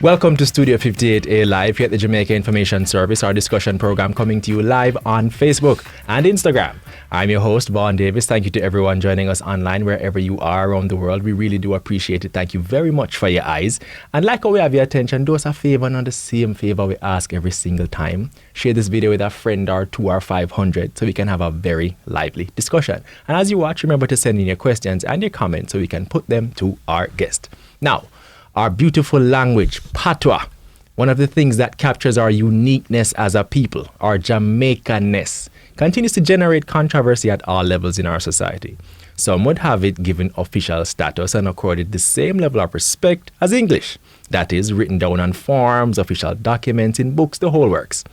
Welcome to Studio 58A Live here at the Jamaica Information Service, our discussion program coming to you live on Facebook and Instagram. I'm your host, Vaughn Davis. Thank you to everyone joining us online wherever you are around the world. We really do appreciate it. Thank you very much for your eyes. And like how we have your attention, do us a favor, and the same favor we ask every single time. Share this video with a friend or 2 or 500 so we can have a very lively discussion. And as you watch, remember to send in your questions and your comments so we can put them to our guest. Now, our beautiful language, Patois, one of the things that captures our uniqueness as a people, our Jamaican-ness, continues to generate controversy at all levels in our society. Some would have it given official status and accorded the same level of respect as English. That is, written down on forms, official documents, in books, the whole works.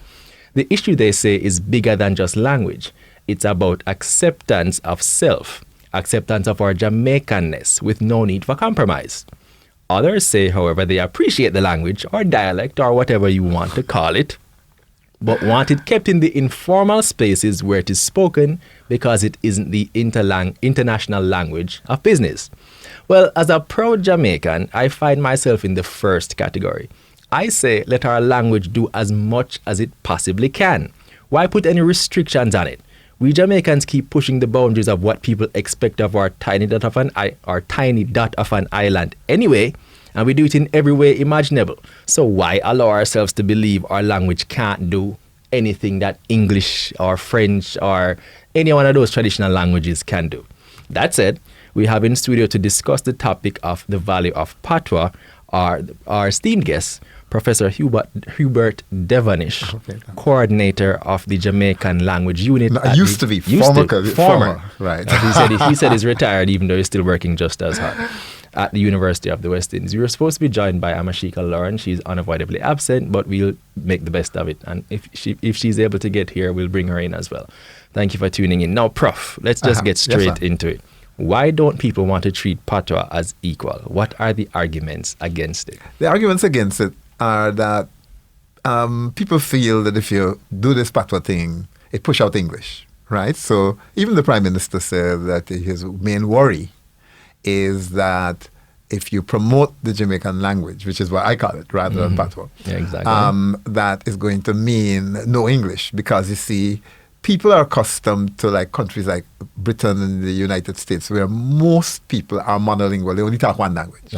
The issue, they say, is bigger than just language. It's about acceptance of self, acceptance of our Jamaican-ness with no need for compromise. Others say, however, they appreciate the language or dialect or whatever you want to call it, but want it kept in the informal spaces where it is spoken because it isn't the international language of business. Well, as a proud Jamaican, I find myself in the first category. I say let our language do as much as it possibly can. Why put any restrictions on it? We Jamaicans keep pushing the boundaries of what people expect of our tiny dot of an island anyway, and we do it in every way imaginable. So why allow ourselves to believe our language can't do anything that English or French or any one of those traditional languages can do? That said, we have in studio to discuss the topic of the value of Patois our esteemed guest, Professor Hubert Devonish, coordinator of the Jamaican Language Unit. Former. Right. He said he's retired, even though he's still working just as hard at the University of the West Indies. We were supposed to be joined by Amashika Lorne. She's unavoidably absent, but we'll make the best of it. And if she's able to get here, we'll bring her in as well. Thank you for tuning in. Now, Prof, let's just get straight into it. Why don't people want to treat Patois as equal? What are the arguments against it? The arguments against it are that people feel that if you do this Patois thing, it push out English, right? So even the Prime Minister said that his main worry is that if you promote the Jamaican language, which is what I call it rather than Patois, that is going to mean no English, because you see, people are accustomed to like countries like Britain and the United States, where most people are monolingual. They only talk one language.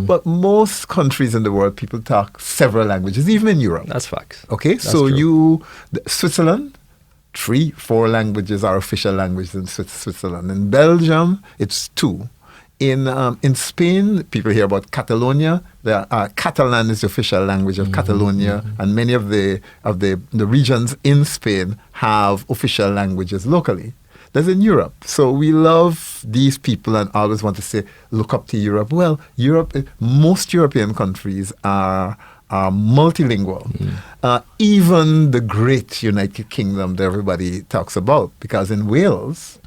But most countries in the world, people talk several languages, even in Europe. That's facts. Okay, That's so true. Switzerland, 3-4 languages are official languages in Switzerland. In Belgium, it's 2. In Spain, people hear about Catalonia. Catalan is the official language of Catalonia, and many of the regions in Spain have official languages locally. That's in Europe. So we love these people and always want to say, look up to Europe. Well, most European countries are multilingual. Even the great United Kingdom that everybody talks about, because in Wales,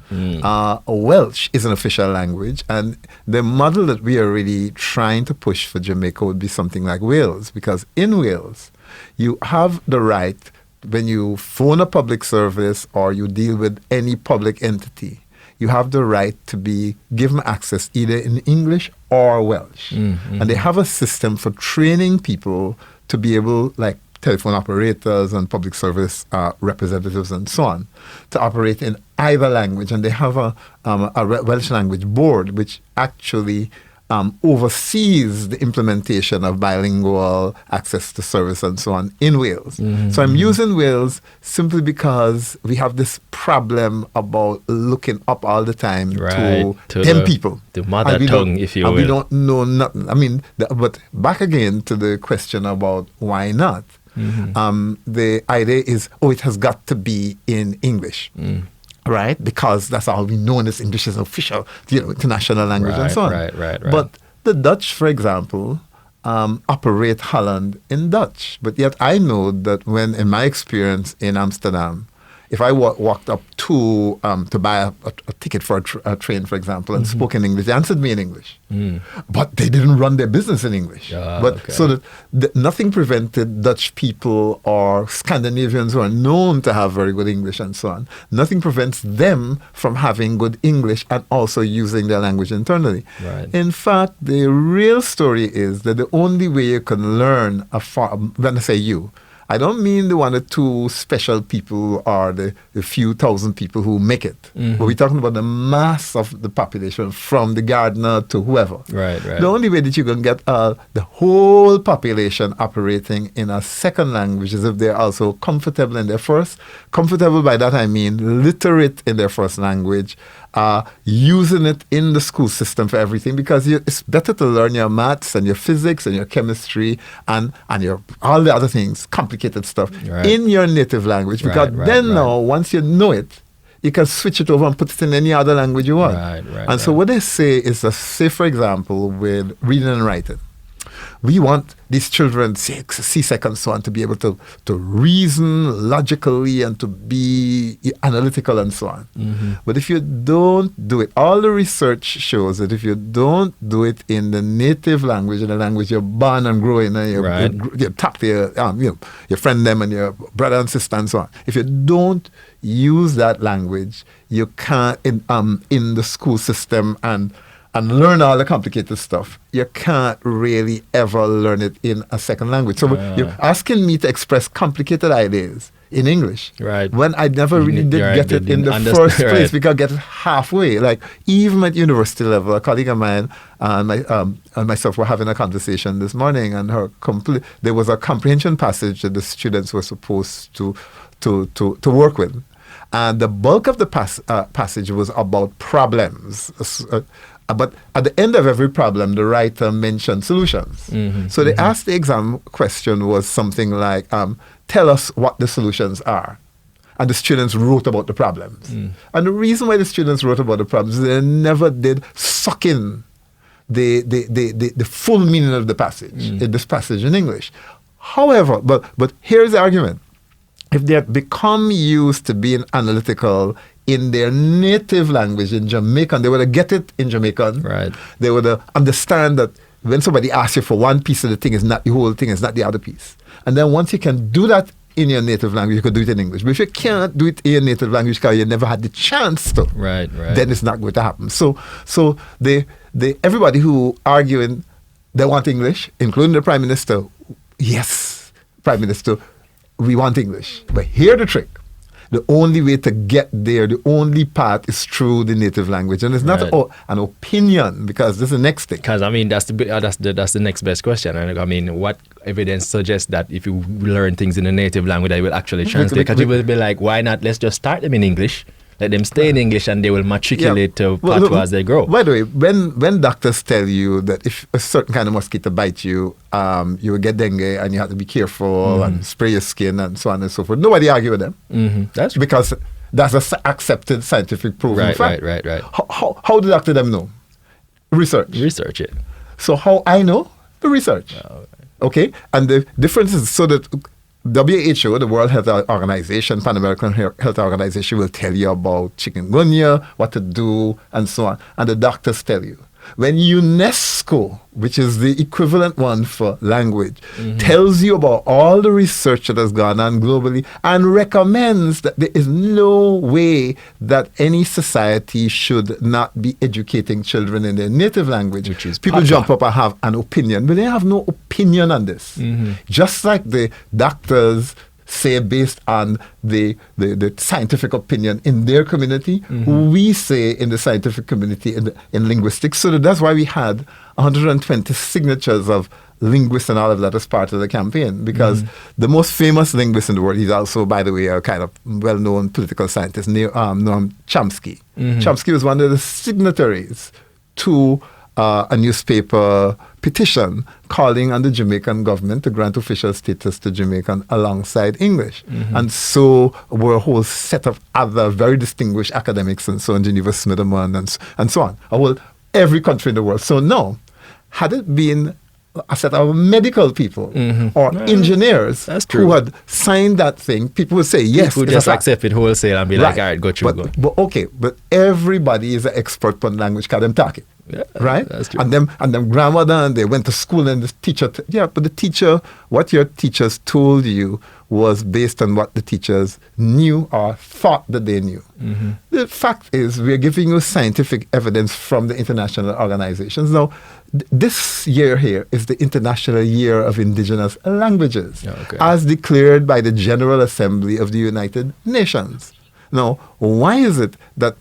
Welsh is an official language, and the model that we are really trying to push for Jamaica would be something like Wales, because in Wales, you have the right, when you phone a public service or you deal with any public entity, you have the right to be given access either in English or Welsh. And they have a system for training people to be able, like telephone operators and public service representatives and so on, to operate in either language. And they have a Welsh language board which actually oversees the implementation of bilingual access to service and so on in Wales. So I'm using Wales simply because we have this problem about looking up all the time to them people. The mother tongue, if you will. And we don't know nothing. I mean, but back again to the question about why not. The idea is, it has got to be in English. Right? Because that's all we know, and this English is official, international language and so on. Right. But the Dutch, for example, operate Holland in Dutch. But yet I know that in my experience in Amsterdam, if I walked up to buy a ticket for a train, for example, and spoke in English, they answered me in English. But they didn't run their business in English. So that nothing prevented Dutch people or Scandinavians who are known to have very good English and so on, nothing prevents them from having good English and also using their language internally. Right. In fact, the real story is that the only way you can learn when I say you, I don't mean the 1 or 2 special people or the few thousand people who make it. But we're talking about the mass of the population, from the gardener to whoever. Right. The only way that you can get the whole population operating in a second language is if they're also comfortable in their first. Comfortable by that I mean literate in their first language, using it in the school system for everything, because it's better to learn your maths and your physics and your chemistry and your all the other things, complicated stuff, in your native language, because now, once you know it, you can switch it over and put it in any other language you want. So what they say is, say for example, with reading and writing, we want these children, C-Sec and so on, to be able to reason logically and to be analytical and so on. But if you don't do it, all the research shows that if you don't do it in the native language, in the language you're born and grow in, and you talk to your friend them and your brother and sister and so on, if you don't use that language, you can't, in the school system and learn all the complicated stuff, you can't really ever learn it in a second language. So you're asking me to express complicated ideas in English, when I never really did get it in the first place, because I get it halfway. Like, even at university level, a colleague of mine and myself were having a conversation this morning, and there was a comprehension passage that the students were supposed to work with. And the bulk of the passage was about problems. But at the end of every problem, the writer mentioned solutions. So they asked, the exam question was something like, tell us what the solutions are. And the students wrote about the problems. And the reason why the students wrote about the problems is they never did suck in the full meaning of the passage, in this passage in English. However, but here's the argument. If they have become used to being analytical in their native language in Jamaican, they would get it in Jamaican. They would understand that when somebody asks you for one piece of the thing, is not the whole thing, it's not the other piece. And then once you can do that in your native language, you can do it in English. But if you can't do it in your native language because you never had the chance to, then it's not going to happen. So everybody who arguing they want English, including the Prime Minister, yes, Prime Minister, we want English. But here's the trick. The only way to get there, the only path is through the native language. And it's not an opinion, because this is the next thing. Because, I mean, that's the next best question. And I mean, what evidence suggests that if you learn things in the native language, they will actually translate? Because you will be like, why not? Let's just start them in English. Let them stay in English, and they will matriculate to Patois as they grow. By the way, when doctors tell you that if a certain kind of mosquito bites you, you will get dengue and you have to be careful and spray your skin and so on and so forth, nobody argue with them. That's because that's an accepted scientific proven fact. Right. How do doctor them know? Research it. So how I know? The research. Okay? And the difference is so that WHO, the World Health Organization, Pan American Health Organization, will tell you about chikungunya, what to do, and so on. And the doctors tell you. When UNESCO, which is the equivalent one for language, tells you about all the research that has gone on globally and recommends that there is no way that any society should not be educating children in their native language, which is people jump up and have an opinion, but they have no opinion on this. Just like the doctors say based on the scientific opinion in their community, we say in the scientific community in linguistics. So that's why we had 120 signatures of linguists and all of that as part of the campaign, because the most famous linguist in the world, he's also, by the way, a kind of well-known political scientist, Noam Chomsky. Chomsky was one of the signatories to a newspaper petition calling on the Jamaican government to grant official status to Jamaican alongside English. And so were a whole set of other very distinguished academics and so on, Geneva Smitherman and so on, every country in the world. So no, had it been a set of medical people or engineers who had signed that thing, people would say yes. People just accept it wholesale and be like, all right, go through. But everybody is an expert on language because them talk it. Yeah, right? That's true. And them grandmother, and they went to school, and the teacher, but the teacher, what your teachers told you was based on what the teachers knew or thought that they knew. The fact is, we're giving you scientific evidence from the international organizations. Now, this year here is the International Year of Indigenous Languages, as declared by the General Assembly of the United Nations. Now, why is it that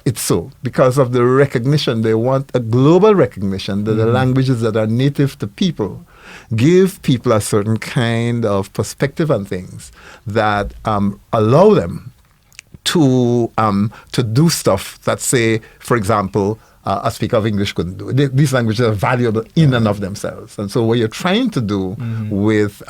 it's so? Because of the recognition. They want a global recognition that the languages that are native to people give people a certain kind of perspective on things that allow them to do stuff that, say, for example, a speaker of English couldn't do. These languages are valuable in and of themselves. And so what you're trying to do with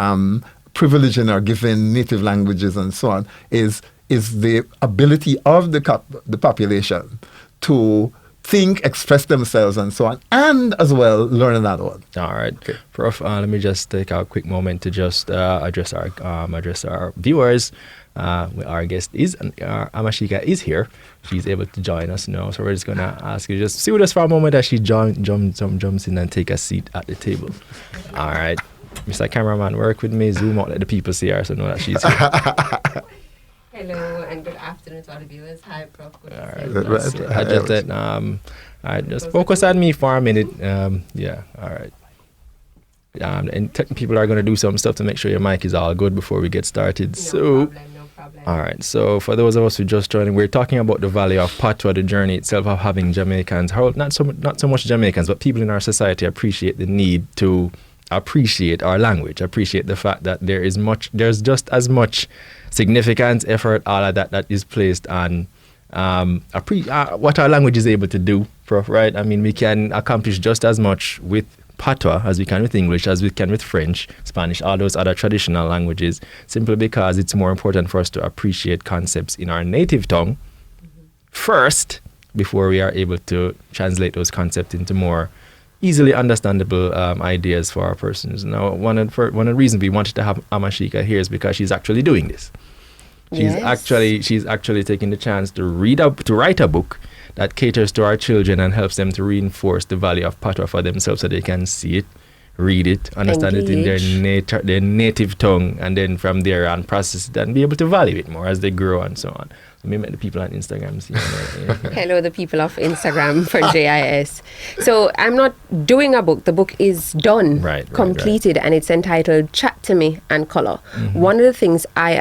privileging or giving native languages and so on is the ability of the population to think, express themselves, and so on, and as well learn another one. All right, Prof. Let me just take a quick moment to just address our viewers. Our guest is Amashika is here. She's able to join us now, so we're just gonna ask you just sit with us for a moment as she jumps in and take a seat at the table. All right, Mr. Cameraman, work with me. Zoom out, let the people see her, so know that she's here. Hello and good afternoon to all the viewers. Hi, Prof. Good just focus on me for a minute. All right. And people are going to do some stuff to make sure your mic is all good before we get started. No problem. All right. So for those of us who just joined, we're talking about the value of Patois, the journey itself of having Jamaicans, not so much Jamaicans, but people in our society appreciate the need to appreciate our language, appreciate the fact that there's just as much significance, effort, all of that is placed on what our language is able to do, Prof, right? I mean, we can accomplish just as much with Patois as we can with English, as we can with French, Spanish, all those other traditional languages, simply because it's more important for us to appreciate concepts in our native tongue first before we are able to translate those concepts into more easily understandable ideas for our persons. Now, one of the reasons we wanted to have Amashika here is because she's actually doing this. She's actually taking the chance to write a book that caters to our children and helps them to reinforce the value of Patois for themselves, so they can see it, read it, understand it in their native tongue, and then from there on process it and be able to value it more as they grow and so on. So we met the people on Instagram. Hello, the people of Instagram for JIS. So I'm not doing a book. The book is done, completed, and it's entitled Chat to Me and Color. One of the things I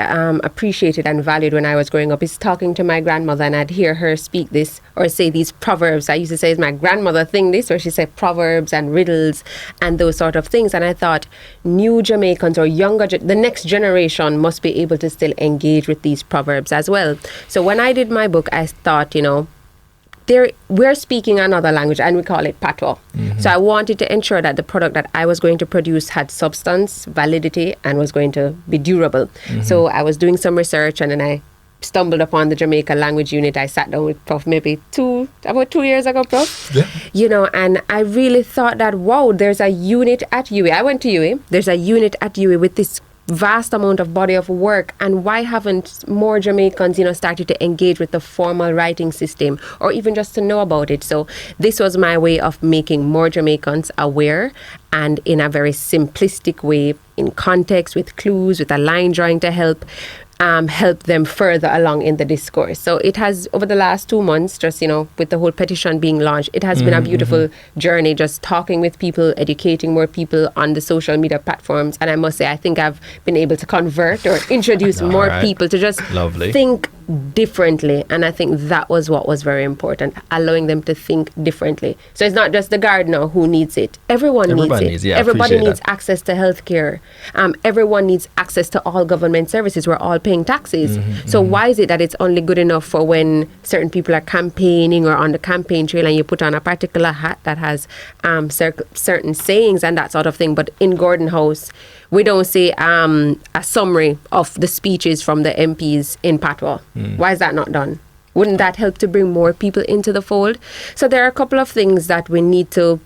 appreciated and valued when I was growing up is talking to my grandmother, and I'd hear her speak this or say these proverbs. I used to say, is my grandmother thing this? Or she said proverbs and riddles and those sort of things. And I thought new Jamaicans or younger, the next generation must be able to still engage with these proverbs as well. So when I did my book, I thought, we're speaking another language and we call it Patois. So I wanted to ensure that the product that I was going to produce had substance, validity, and was going to be durable. So I was doing some research, and then I stumbled upon the Jamaican Language Unit. I sat down with Prof about 2 years ago, Prof. Yeah. And I really thought that, wow, there's a unit at UWI. I went to UWI. There's a unit at UWI with this vast amount of body of work, and why haven't more Jamaicans started to engage with the formal writing system or even just to know about it? So this was my way of making more Jamaicans aware, and in a very simplistic way, in context, with clues, with a line drawing to help them further along in the discourse. So it has, over the last 2 months, just, with the whole petition being launched, it has been a beautiful journey, just talking with people, educating more people on the social media platforms. And I must say, I think I've been able to convert or introduce more people to just think differently. And I think that was what was very important, allowing them to think differently. So it's not just the gardener who needs it. Everyone needs it. Everybody needs access to healthcare. Everyone needs access to all government services. We're all paying taxes. So why is it that it's only good enough for when certain people are campaigning or on the campaign trail and you put on a particular hat that has certain sayings and that sort of thing, but in Gordon House we don't say a summary of the speeches from the MPs in Patois? Why is that not done? Wouldn't that help to bring more people into the fold? So there are a couple of things that we need to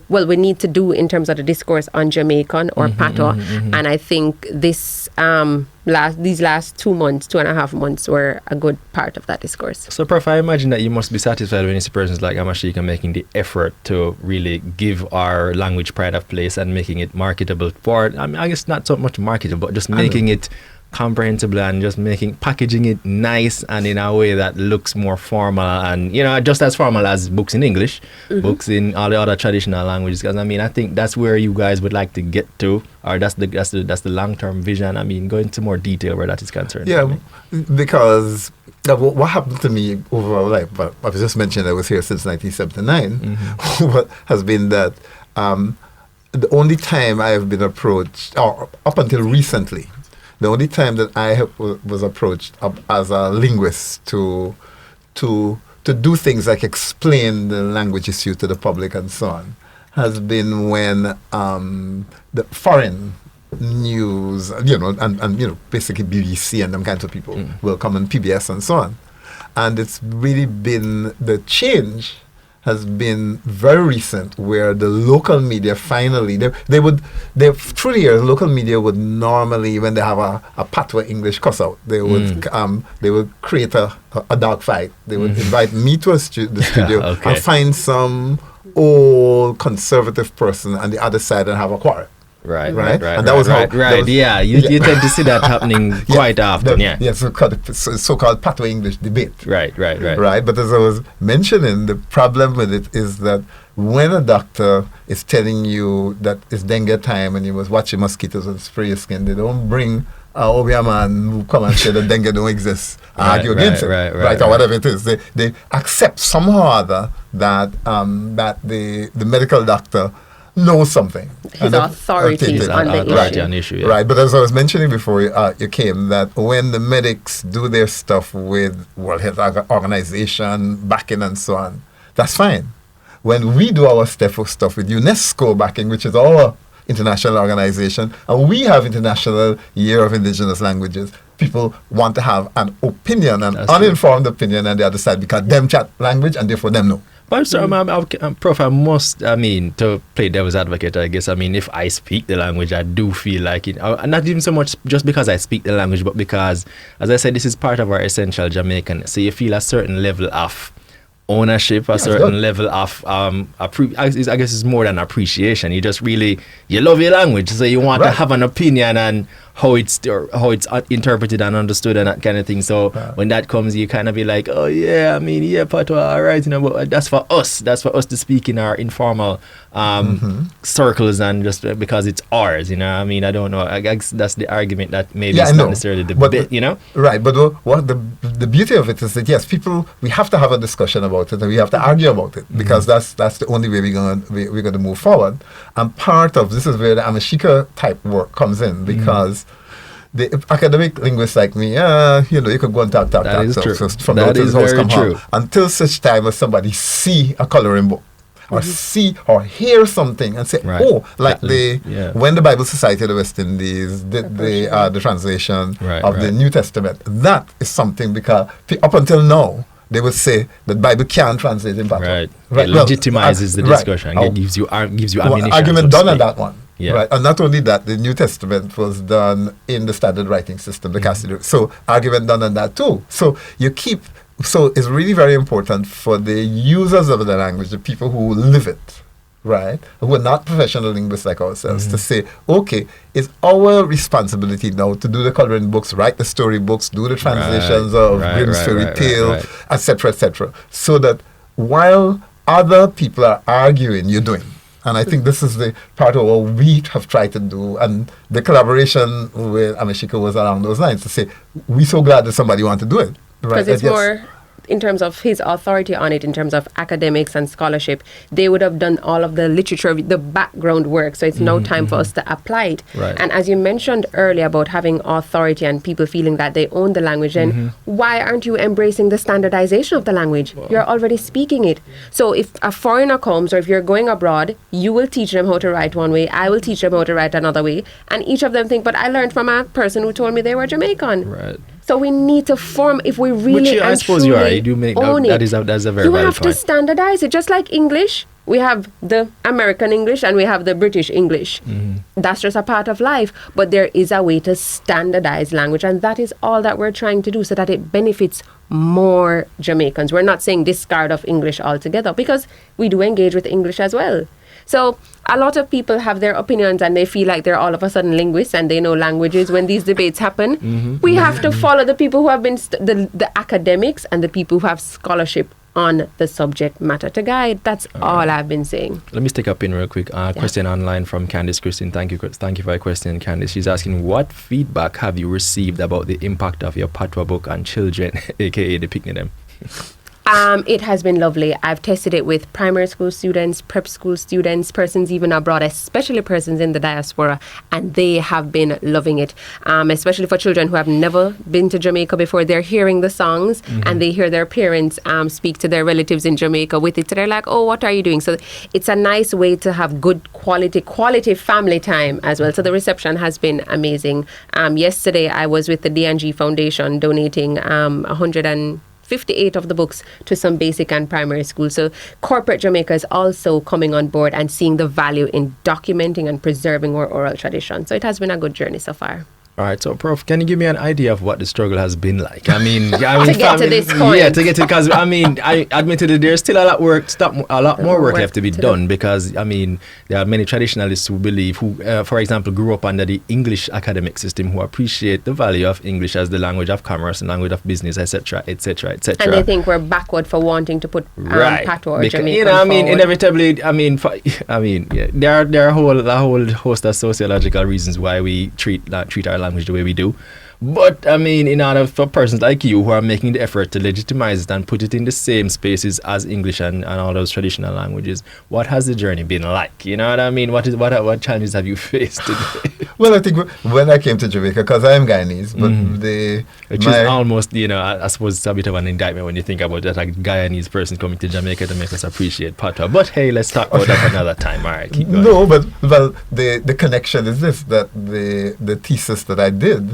we need to do in terms of the discourse on Jamaican or Patois. And I think this these last 2.5 months were a good part of that discourse. So, Prof, I imagine that you must be satisfied when you see persons like Amashika making the effort to really give our language pride of place and making it marketable for, I mean, I guess not so much marketable, but just making it comprehensible and just packaging it nice and in a way that looks more formal and, you know, just as formal as books in English, books in all the other traditional languages. Because I mean, I think that's where you guys would like to get to, or that's the long-term vision. I mean, go into more detail where that is concerned. Yeah, because what happened to me overall life, but I was just mentioning I was here since 1979, what has been that the only time I have been approached, or up until recently, the only time that I was approached as a linguist to do things like explain the language issue to the public and so on has been when the foreign news, you know, and you know, basically BBC and them kinds of people will come on PBS and so on. And it's really been, the change has been very recent, where the local media finally, through the years, local media would normally, when they have a Patois English cuss out, they would create a dog fight. They would invite me to the studio and find some old conservative person on the other side and have a quarrel. Right. And that was how. Yeah, you tend to see that happening quite often. So-called Patois English debate. Right. But as I was mentioning, the problem with it is that when a doctor is telling you that it's dengue time and you must watch your mosquitoes and spray your skin, they don't bring a Obia man who come and say that dengue don't exist, argue against it, or whatever it is. They accept somehow or other that the medical doctor knows something. His authority on the issue. Right, but as I was mentioning before you came, that when the medics do their stuff with World Health Organization backing and so on, that's fine. When we do our stuff with UNESCO backing, which is our international organization, and we have International Year of Indigenous Languages, people want to have an opinion, an uninformed opinion on the other side, because them chat language and therefore them know. But sorry, Prof, to play devil's advocate, I guess, if I speak the language, I do feel like it, not even so much just because I speak the language, but because, as I said, this is part of our essential Jamaican. So you feel a certain level of ownership, a certain level of, I guess it's more than appreciation. You just really, you love your language, so you want to have an opinion on how it's interpreted and understood and that kind of thing. So when that comes, you kind of be like, oh yeah, Patois, all right, but that's for us. That's for us to speak in our informal circles, and just because it's ours, I don't know. I guess that's the argument that maybe it's not necessarily the bit, Right, but what the beauty of it is that, yes, we have to have a discussion about it and we have to argue about it, because that's the only way we're going to move forward. And part of this is where the Amashika type work comes in, because the academic linguists like me, you could go and talk. That is true. So from that is very true. Until such time as somebody see a coloring book, or see or hear something and say, when the Bible Society of the West Indies did the translation of the New Testament, that is something, because up until now, they would say that Bible can't translate in Patois. It legitimizes the discussion. It gives you ammunition. Argument done on that one. Yeah. Right. And not only that, the New Testament was done in the standard writing system, the Cassidy. So argument done on that too. So it's really very important for the users of the language, the people who live it, right, who are not professional linguists like ourselves, to say, okay, it's our responsibility now to do the coloring books, write the storybooks, do the translations of Grimm's fairy tale, etc., so that while other people are arguing, you're doing. And I think this is the part of what we have tried to do, and the collaboration with Amashika was along those lines, to say, we're so glad that somebody wanted to do it. Because it's more in terms of his authority on it, in terms of academics and scholarship. They would have done all of the literature, the background work, so it's now time for us to apply it. And as you mentioned earlier about having authority and people feeling that they own the language, then why aren't you embracing the standardization of the language? You're already speaking it. So if a foreigner comes, or if you're going abroad, you will teach them how to write one way, I will teach them how to write another way, and each of them think, but I learned from a person who told me they were Jamaican. So we need to form, if we really I suppose you are. You do make that's a very you valid have point. to standardize it, just like English. We have the American English and we have the British English. That's just a part of life. But there is a way to standardize language, and that is all that we're trying to do so that it benefits more Jamaicans. We're not saying discard of English altogether, because we do engage with English as well. So a lot of people have their opinions and they feel like they're all of a sudden linguists and they know languages. When these debates happen, we have to follow the people who have been the academics and the people who have scholarship on the subject matter to guide. That's all I've been saying. Let me stick up in real quick. Question online from Candice Christine. Thank you for your question, Candice. She's asking, what feedback have you received about the impact of your Patois book on children, aka depicting them? It has been lovely. I've tested it with primary school students, prep school students, persons even abroad, especially persons in the diaspora, and they have been loving it. Especially for children who have never been to Jamaica before. They're hearing the songs and they hear their parents speak to their relatives in Jamaica with it. So they're like, oh, what are you doing? So it's a nice way to have good quality family time as well. So the reception has been amazing. Yesterday I was with the D&G Foundation donating 158 of the books to some basic and primary schools. So corporate Jamaica is also coming on board and seeing the value in documenting and preserving our oral tradition. So it has been a good journey so far. All right, so Prof, can you give me an idea of what the struggle has been like? I mean, to get to this point. Yeah, to get to, because I mean, I admittedly there's still a lot more work left to be done, because I mean, there are many traditionalists who believe, for example, grew up under the English academic system, who appreciate the value of English as the language of commerce and language of business, etc., etc., etc. And they think we're backward for wanting to put Patois or Jamaican you know, I mean, forward. inevitably, there are a whole host of sociological reasons why we treat our language the way we do. But I mean, in order for persons like you who are making the effort to legitimize it and put it in the same spaces as English and all those traditional languages, what has the journey been like? You know what I mean? What challenges have you faced today? Well, I think when I came to Jamaica, because I am Guyanese, but which is almost, you know, I suppose it's a bit of an indictment when you think about that, like a Guyanese person coming to Jamaica to make us appreciate Patois. But hey, let's talk about that another time. All right, keep going. No, but well, the connection is this, that the thesis that I did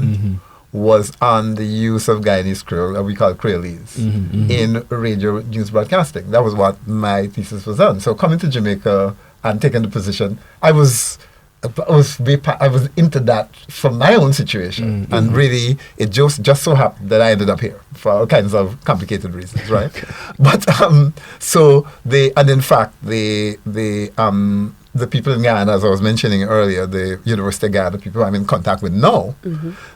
was on the use of Guyanese Creole, we call it Creolese, in radio news broadcasting. That was what my thesis was on. So coming to Jamaica and taking the position, I was into that from my own situation, and really it just so happened that I ended up here for all kinds of complicated reasons, right? But the people in Guyana, as I was mentioning earlier, the University of Guyana, people I'm in contact with now,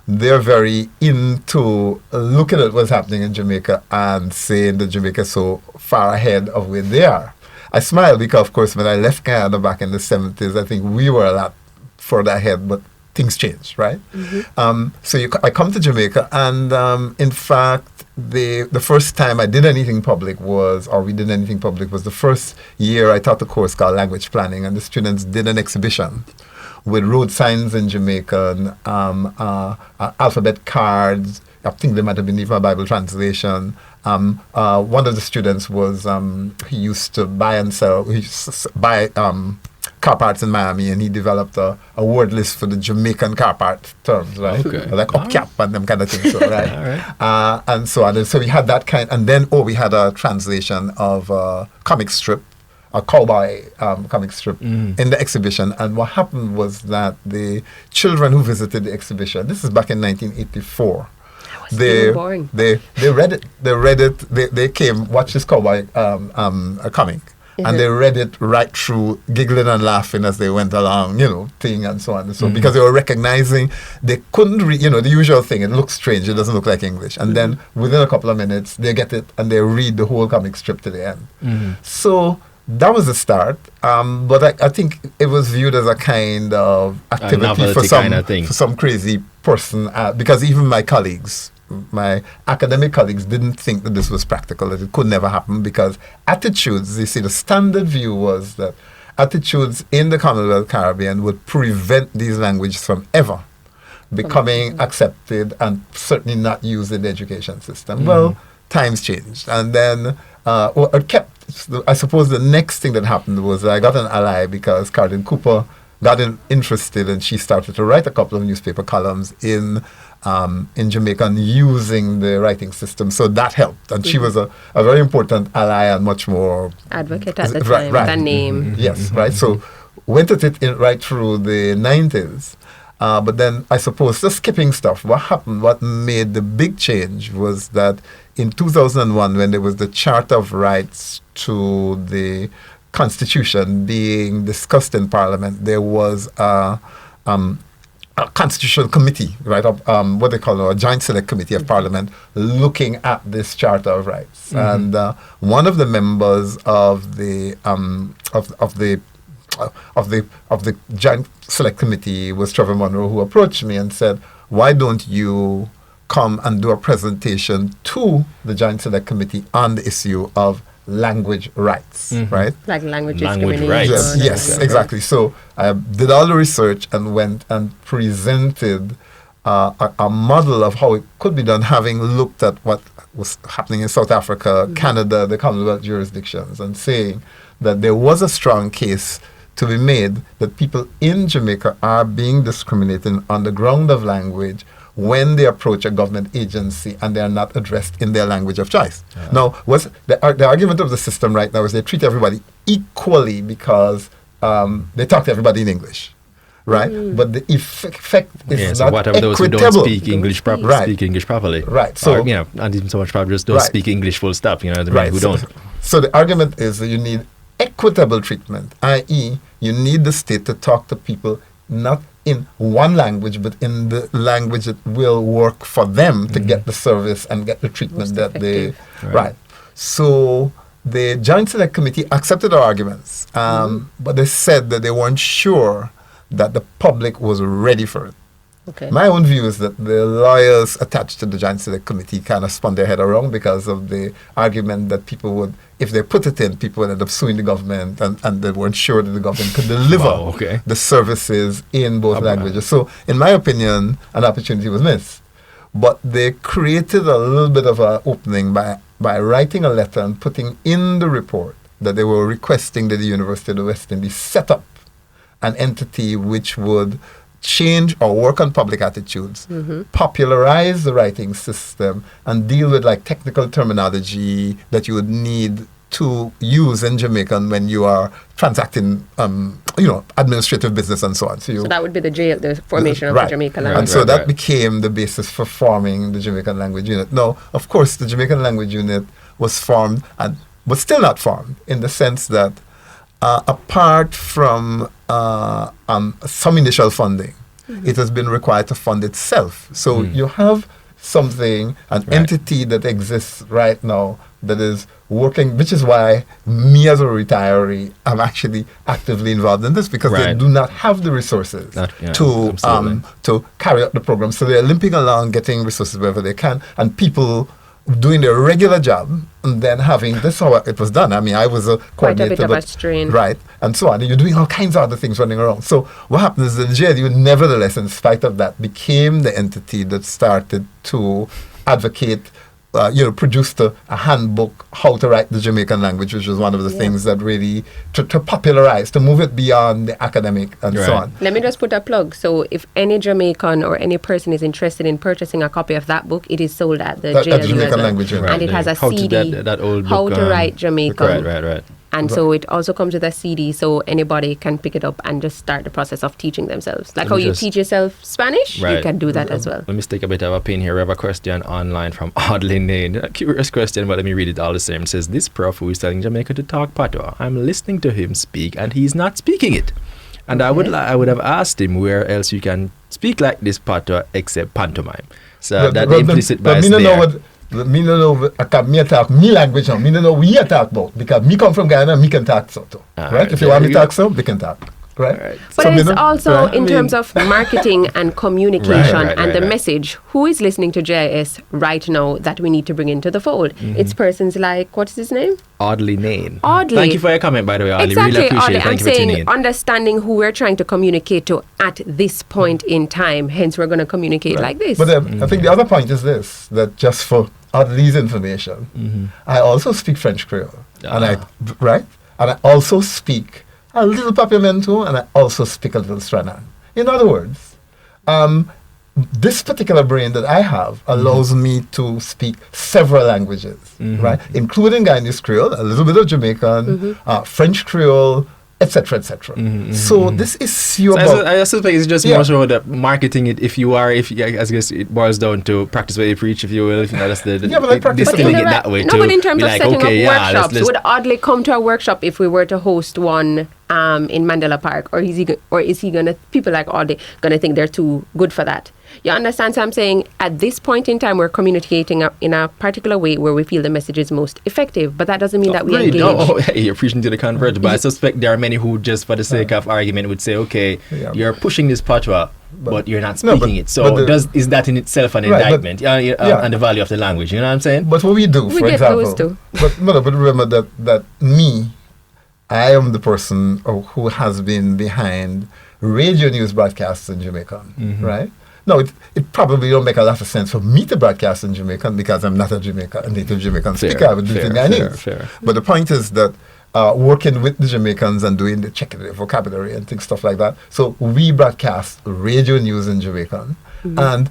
they're very into looking at what's happening in Jamaica and saying that Jamaica is so far ahead of where they are. I smile because, of course, when I left Guyana back in the 70s, I think we were a lot further ahead, but things changed, right? I come to Jamaica, and in fact, the first time I did anything public was the first year I taught a course called Language Planning, and the students did an exhibition with road signs in Jamaica, alphabet cards. I think there might have been even a Bible translation. One of the students was, he used to buy and sell, car parts in Miami, and he developed a word list for the Jamaican car part terms, right? Okay. Like upcap and them kind of things, so, right? All right. And so on. And so we had that kind, and then we had a translation of a comic strip, a cowboy comic strip in the exhibition. And what happened was that the children who visited the exhibition, this is back in 1984, they read it. They came, watched this cowboy comic. And they read it right through, giggling and laughing as they went along, thing and so on and so on. Because they were recognizing they couldn't read, the usual thing. It looks strange. It doesn't look like English. And then within a couple of minutes, they get it and they read the whole comic strip to the end. So that was the start. But I think it was viewed as a kind of activity for some crazy person. Because even my academic colleagues didn't think that this was practical, that it could never happen, because attitudes, you see, the standard view was that attitudes in the Commonwealth Caribbean would prevent these languages from ever becoming accepted and certainly not used in the education system. Well, times changed. And then I suppose the next thing that happened was I got an ally because Cardin Cooper got interested, and she started to write a couple of newspaper columns in Jamaica using the writing system. So that helped. And she was a very important ally and much more advocate at the time, with that name. Yes, right. So went at it right through the 90s. But then I suppose just skipping stuff, what made the big change was that in 2001, when there was the Charter of Rights to the Constitution being discussed in Parliament, there was a constitutional committee, right? What they call a joint select committee of Parliament, looking at this Charter of Rights. And one of the members of the joint select committee was Trevor Monroe, who approached me and said, "Why don't you come and do a presentation to the joint select committee on the issue of language rights," right? Like language discrimination. rights. Yes, exactly. So I did all the research and went and presented a model of how it could be done, having looked at what was happening in South Africa, Canada, the Commonwealth jurisdictions, and saying that there was a strong case to be made that people in Jamaica are being discriminated on the ground of language when they approach a government agency and they are not addressed in their language of choice. Now, the argument of the system right now is they treat everybody equally because they talk to everybody in English, right? But the effect is so not whatever those who equitable. don't speak English properly. Right. So, or, not even so much probably just don't speak English full stop, who don't. So the argument is that you need equitable treatment, i.e., you need the state to talk to people not in one language, but in the language that will work for them to get the service and get the treatment that they... Right. So the Joint Select Committee accepted our arguments, but they said that they weren't sure that the public was ready for it. Okay. My own view is that the lawyers attached to the Joint Select Committee kind of spun their head around because of the argument that people would, if they put it in, people would end up suing the government, and they weren't sure that the government could deliver the services in both languages. So, in my opinion, an opportunity was missed. But they created a little bit of an opening by writing a letter and putting in the report that they were requesting that the University of the West Indies set up an entity which would change or work on public attitudes, popularize the writing system, and deal with like technical terminology that you would need to use in Jamaican when you are transacting, administrative business and so on. So that would be the formation of the Jamaican Language Unit. And so that became the basis for forming the Jamaican Language Unit. Now, of course, the Jamaican Language Unit was formed, but still not formed, in the sense that apart from some initial funding, it has been required to fund itself. So you have an entity that exists right now that is working, which is why me as a retiree, I'm actually actively involved in this, because they do not have the resources to carry out the program. So they're limping along, getting resources wherever they can, and people doing their regular job and then having this how it was done. I mean, I was a coordinator. Quite a bit of a strain. Right, and so on. You're doing all kinds of other things running around. So what happened is the JLU, nevertheless, in spite of that, became the entity that started to advocate, produced a handbook, how to write the Jamaican language, which was one of the things that really, to popularize, to move it beyond the academic and so on. Let me just put a plug. So if any Jamaican or any person is interested in purchasing a copy of that book, it is sold at the JLU Jamaican Language Unit. And it has a CD, that old book, How to Write Jamaican. Right. And so it also comes with a CD, so anybody can pick it up and just start the process of teaching themselves. Like how you teach yourself Spanish, you can do that as well. Let me stick a bit of a pin here. We have a question online from Audley Nain. A curious question, but let me read it all the same. It says, this prof who is telling Jamaica to talk Patois, I'm listening to him speak and he's not speaking it. And I would have asked him where else you can speak like this Patois except pantomime. So that implicit bias there. Me no know me talk me language now. Me no know what you talk about, because me come from Ghana, me can talk so too. Right? If you want me to talk so, we can talk. Right? But so it's also in terms of marketing and communication and the message. Who is listening to JIS right now that we need to bring into the fold? It's persons like, what is his name? Audley Nain. Audley. Thank you for your comment, by the way, Audley. Exactly, really appreciate it. I'm Thank you for tuning in. Understanding who we're trying to communicate to at this point in time. Hence, we're going to communicate like this. But I think the other point is this, that just for Audley's information, I also speak French Creole. And I also speak a little Papiamento, and I also speak a little Strana. In other words, this particular brain that I have allows me to speak several languages, right? Including Guyanese Creole, a little bit of Jamaican, French Creole, etc., etc. So this is your. So I suspect it's just more so that marketing it. I guess it boils down to practice what you preach, if you will. If you know, that's distilling it that way. No, but in terms of setting up workshops, would Audley come to a workshop if we were to host one in Mandela Park, or is he gonna, people like Audley gonna think they're too good for that? You understand? So I'm saying at this point in time, we're communicating in a particular way where we feel the message is most effective, but that doesn't mean that we engage. Hey, you're preaching to the convert, but I suspect there are many who just for the sake of argument would say, okay, you're pushing this Patois, but you're not speaking it. So is that in itself an indictment on the value of the language? You know what I'm saying? But what we do, for example, but remember that I am the person who has been behind radio news broadcasts in Jamaican, right? No, it probably don't make a lot of sense for me to broadcast in Jamaican because I'm not a native Jamaican speaker. I would do it in Guyanese. But the point is that working with the Jamaicans and checking their vocabulary and stuff like that. So we broadcast radio news in Jamaican, and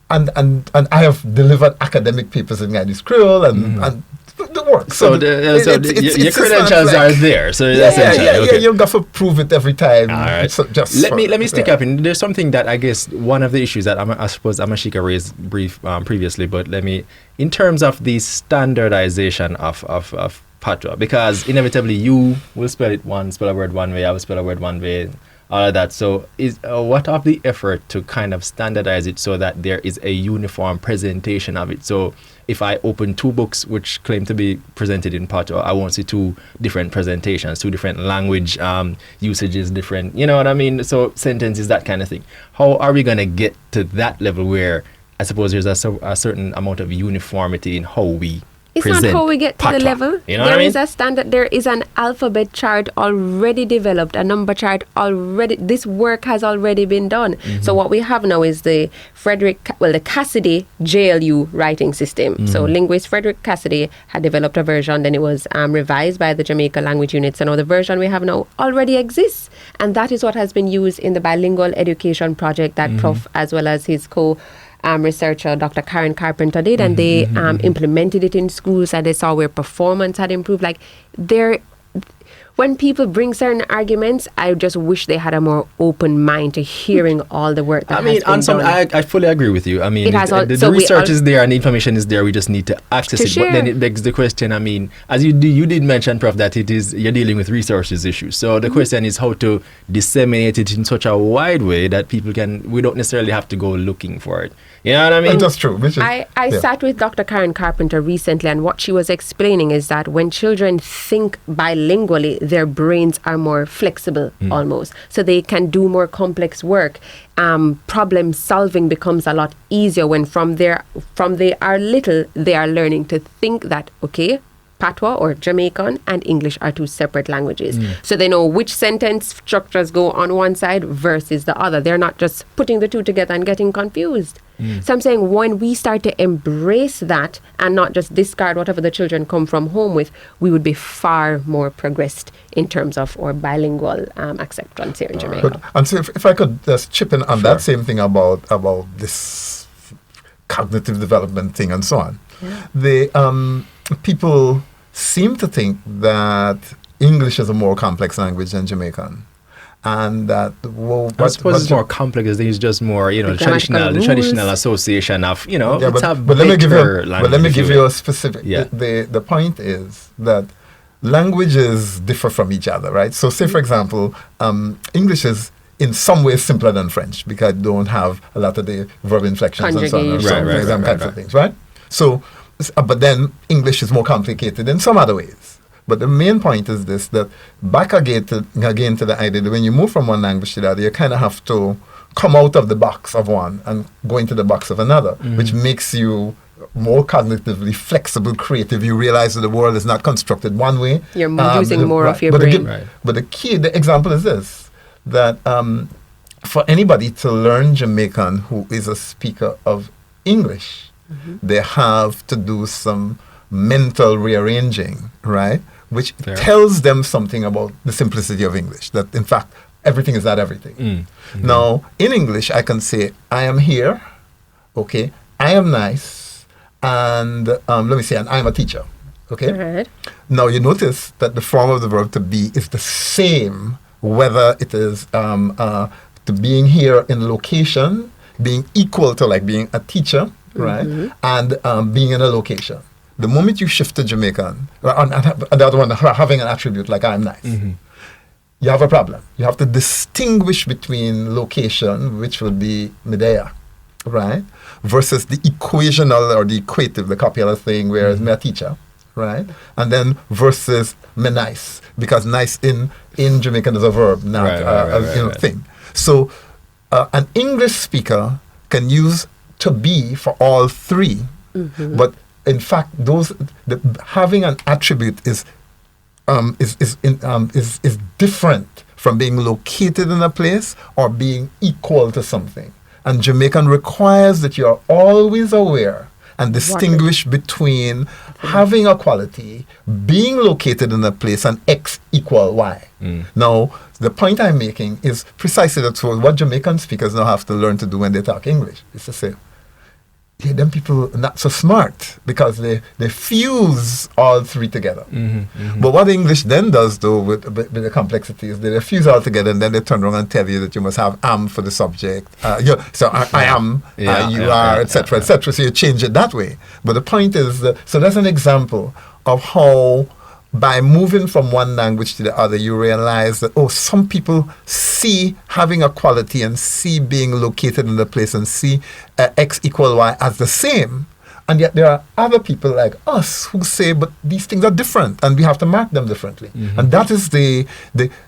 I have delivered academic papers in Guyanese Creole and the work. So your credentials are there. So essentially, you've got to prove it every time. All right. So let me stick up in. There's something that I guess one of the issues that I suppose Amashika raised previously, but in terms of the standardization of Patois, because inevitably you will spell a word one way, I will spell a word one way, all of that. So what of the effort to kind of standardize it so that there is a uniform presentation of it? So if I open two books which claim to be presented in Patois, I won't see two different presentations, two different language usages, different, you know what I mean? So sentences, that kind of thing. How are we going to get to that level where I suppose there's a certain amount of uniformity in how we It's not how we get to Patois. The level. You know what I mean? Is a standard. There is an alphabet chart already developed, a number chart already. This work has already been done. So what we have now is the Cassidy JLU writing system. So linguist Frederick Cassidy had developed a version, then it was revised by the Jamaican Language Unit. So now the version we have now already exists, and that is what has been used in the bilingual education project that Prof as well as his researcher Dr. Karen Carpenter did, and they implemented it in schools, and they saw where performance had improved. When people bring certain arguments, I just wish they had a more open mind to hearing all the work that has been done. I fully agree with you. I mean, the research is there and the information is there. We just need to access it. But then it begs the question, I mean, as you did mention, Prof, that you're dealing with resources issues. So the question is how to disseminate it in such a wide way that we don't necessarily have to go looking for it. You know what I mean? That's true. I sat with Dr. Karen Carpenter recently, and what she was explaining is that when children think bilingually, their brains are more flexible almost. So they can do more complex work. Problem solving becomes a lot easier when from they are little, they are learning to think that, okay, Patois or Jamaican and English are two separate languages. So they know which sentence structures go on one side versus the other. They're not just putting the two together and getting confused. So I'm saying when we start to embrace that and not just discard whatever the children come from home with, we would be far more progressed in terms of our bilingual acceptance here in Jamaica. And so if I could just chip in on that same thing about this cognitive development thing and so on. People seem to think that English is a more complex language than Jamaican. And that, I suppose it's more complex. It's just more, the traditional association of, but let me give you a specific. The point is that languages differ from each other, right? So, say for example, English is in some ways simpler than French because it don't have a lot of the verb inflections and so on, kinds of things, right? So, but then English is more complicated in some other ways. But the main point is this, that back again to the idea that when you move from one language to the other, you kind of have to come out of the box of one and go into the box of another, which makes you more cognitively flexible, creative. You realize that the world is not constructed one way. You're using more of your brain. But the example is this, that for anybody to learn Jamaican who is a speaker of English, they have to do some mental rearranging, right? which tells them something about the simplicity of English, that in fact, everything is not everything. Mm-hmm. Now, in English, I can say, I am here, okay, I am nice, and let me say, and I am a teacher, okay? Right. Now, you notice that the form of the verb to be is the same, whether it is to being here in location, being equal to like being a teacher, right, and being in a location. The moment you shift to Jamaican, and the other one having an attribute like I'm nice, you have a problem. You have to distinguish between location, which will be Medea, right, versus the equational or the equative, the copular thing, where is me a teacher, right, and then versus me nice, because nice in Jamaican is a verb, not a thing. So an English speaker can use to be for all three, but in fact, having an attribute is different from being located in a place or being equal to something. And Jamaican requires that you are always aware and distinguish between having a quality, being located in a place, and X equal Y. Now, the point I'm making is precisely that's what Jamaican speakers now have to learn to do when they talk English. Is to say, yeah, them people are not so smart because they fuse all three together. But what English then does, though, with the complexity is they fuse all together and then they turn around and tell you that you must have am for the subject. So I am, you are, etc., etc. So you change it that way. But the point is, so that's an example of how by moving from one language to the other, you realize that, some people see having a quality and see being located in the place and see X equal Y as the same. And yet there are other people like us who say, but these things are different and we have to mark them differently. And that is